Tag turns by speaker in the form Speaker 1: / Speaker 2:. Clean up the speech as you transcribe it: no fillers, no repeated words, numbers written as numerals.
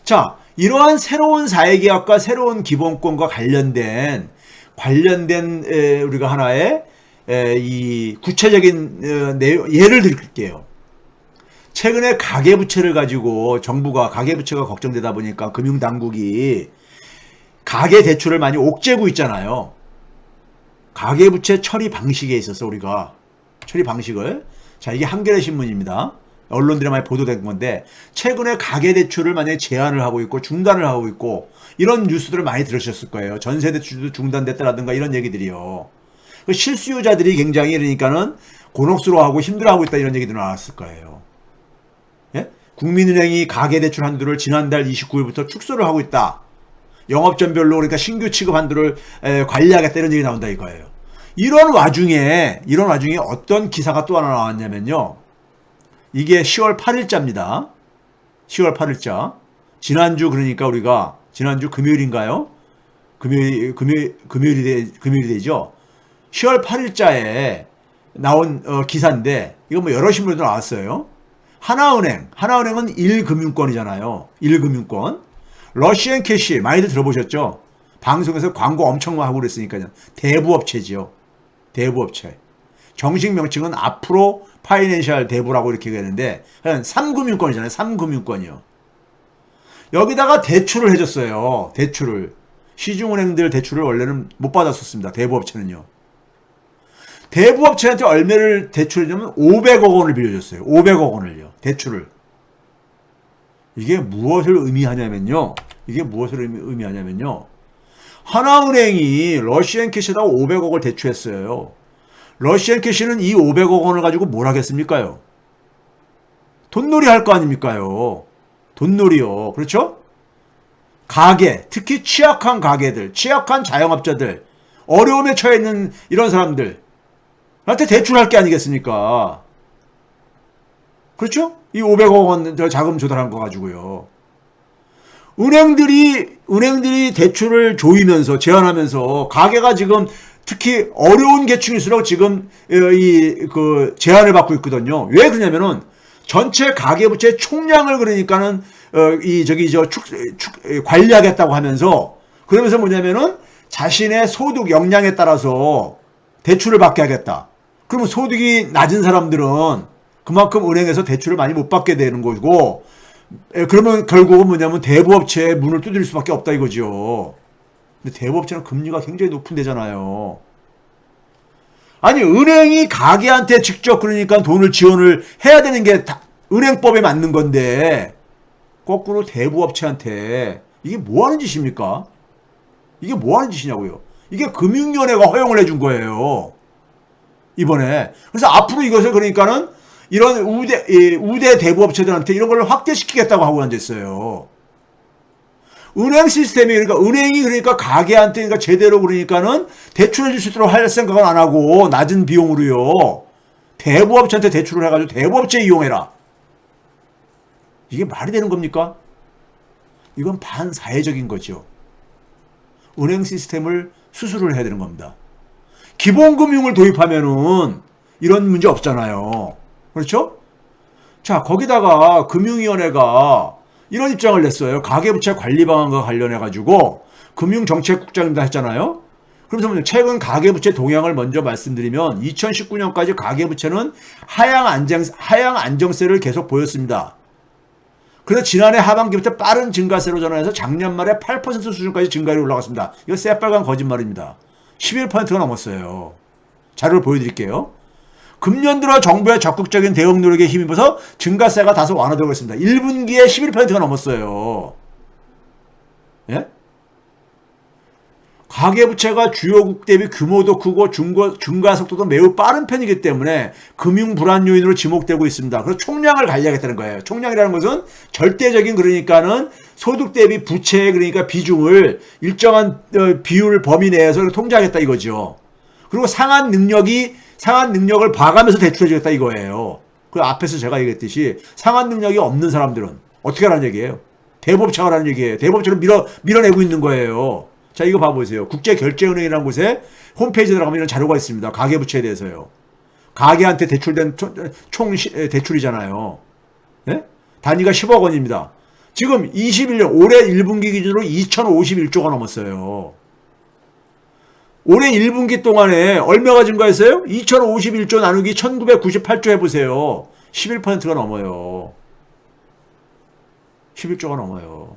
Speaker 1: 자, 이러한 새로운 사회계약과 새로운 기본권과 관련된 우리가 하나의 이 구체적인 예를 드릴게요. 최근에 가계부채를 가지고 정부가 가계부채가 걱정되다 보니까 금융당국이 가계대출을 많이 옥죄고 있잖아요. 가계부채 처리 방식에 있어서 우리가 처리 방식을, 자, 이게 한겨레 신문입니다. 언론들에 많이 보도된 건데, 최근에 가계대출을 만약에 제한을 하고 있고 중단을 하고 있고 이런 뉴스들을 많이 들으셨을 거예요. 전세대출도 중단됐다라든가 이런 얘기들이요. 그 실수요자들이 굉장히 그러니까는 곤혹스러워하고 힘들어하고 있다 이런 얘기도 나왔을 거예요. 예? 국민은행이 가계대출 한도를 지난달 29일부터 축소를 하고 있다. 영업점별로 그러니까 신규 취급 한도를 관리하겠다 이런 얘기 나온다 이거예요. 이런 와중에 어떤 기사가 또 하나 나왔냐면요. 이게 10월 8일자입니다. 10월 8일자. 지난주 그러니까 우리가 지난주 금요일인가요? 금요일이 되죠. 10월 8일자에 나온 기사인데 이거 뭐 여러 신문에도 나왔어요. 하나은행은 1금융권이잖아요. 1금융권. 러시안 캐시 많이들 들어보셨죠? 방송에서 광고 엄청 하고 그랬으니까요. 대부업체지요. 대부업체. 정식 명칭은 앞으로 파이낸셜 대부라고 이렇게 얘기하는데 3금융권이잖아요. 3금융권이요. 여기다가 대출을 해줬어요. 대출을. 시중은행들 대출을 원래는 못 받았었습니다. 대부업체는요. 대부업체한테 얼마를 대출해주면 500억 원을 빌려줬어요. 500억 원을요. 대출을. 이게 무엇을 의미하냐면요. 하나은행이 러시안캐시에다가 500억을 대출했어요. 러시안캐시는 이 500억 원을 가지고 뭘 하겠습니까요? 돈놀이 할 거 아닙니까요? 돈놀이요. 그렇죠? 가게, 특히 취약한 가게들, 취약한 자영업자들, 어려움에 처해 있는 이런 사람들한테 대출할 게 아니겠습니까? 그렇죠? 이 500억 원 자금 조달한 거 가지고요. 은행들이 대출을 조이면서 제한하면서 가게가 지금 특히 어려운 계층일수록 지금 제한을 받고 있거든요. 왜 그러냐면은 전체 가계부채 총량을 그러니까는 관리하겠다고 하면서 그러면서 뭐냐면은 자신의 소득 역량에 따라서 대출을 받게 하겠다. 그러면 소득이 낮은 사람들은 그만큼 은행에서 대출을 많이 못 받게 되는 거고, 그러면 결국은 뭐냐면 대부업체의 문을 두드릴 수밖에 없다 이거죠. 근데 대부업체는 금리가 굉장히 높은 데잖아요. 아니, 은행이 가게한테 직접 그러니까 돈을 지원을 해야 되는 게 은행법에 맞는 건데, 거꾸로 대부업체한테 이게 뭐 하는 짓입니까? 이게 뭐 하는 짓이냐고요. 이게 금융위원회가 허용을 해준 거예요. 이번에. 그래서 앞으로 이것을 그러니까는 이런 우대 대부업체들한테 이런 걸 확대시키겠다고 하고 앉았어요. 은행 시스템이 은행이 가게한테 제대로 대출해 줄 수 있도록 할 생각은 안 하고 낮은 비용으로요. 대부업체한테 대출을 해가지고 대부업체 이용해라. 이게 말이 되는 겁니까? 이건 반사회적인 거죠. 은행 시스템을 수술을 해야 되는 겁니다. 기본금융을 도입하면은 이런 문제 없잖아요. 그렇죠? 자, 거기다가 금융위원회가 이런 입장을 냈어요. 가계부채 관리 방안과 관련해가지고 금융정책국장님도 했잖아요. 그러면서 최근 가계부채 동향을 먼저 말씀드리면 2019년까지 가계부채는 하향 안정세를 계속 보였습니다. 그래서 지난해 하반기부터 빠른 증가세로 전환해서 작년 말에 8% 수준까지 증가율이 올라갔습니다. 이거 새빨간 거짓말입니다. 11%가 넘었어요. 자료를 보여드릴게요. 금년 들어 정부의 적극적인 대응 노력에 힘입어서 증가세가 다소 완화되고 있습니다. 1분기에 11%가 넘었어요. 예? 가계부채가 주요국 대비 규모도 크고 증가 속도도 매우 빠른 편이기 때문에 금융 불안 요인으로 지목되고 있습니다. 그래서 총량을 관리하겠다는 거예요. 총량이라는 것은 절대적인 그러니까는 소득 대비 부채의 그러니까 비중을 일정한 비율 범위 내에서 통제하겠다 이거죠. 그리고 상한 능력을 봐가면서 대출해주겠다 이거예요. 그 앞에서 제가 얘기했듯이 상한 능력이 없는 사람들은 어떻게 하라는 얘기예요? 대부업체가 하라는 얘기예요. 대부업체를 밀어내고 있는 거예요. 자, 이거 봐보세요. 국제결제은행이라는 곳에 홈페이지에 들어가면 이런 자료가 있습니다. 가계부채에 대해서요. 가계한테 대출된 총 대출이잖아요. 네? 단위가 10억 원입니다. 지금 21년 올해 1분기 기준으로 2051조가 넘었어요. 올해 1분기 동안에 얼마가 증가했어요? 2051조 나누기 1998조 해보세요. 11%가 넘어요. 11조가 넘어요.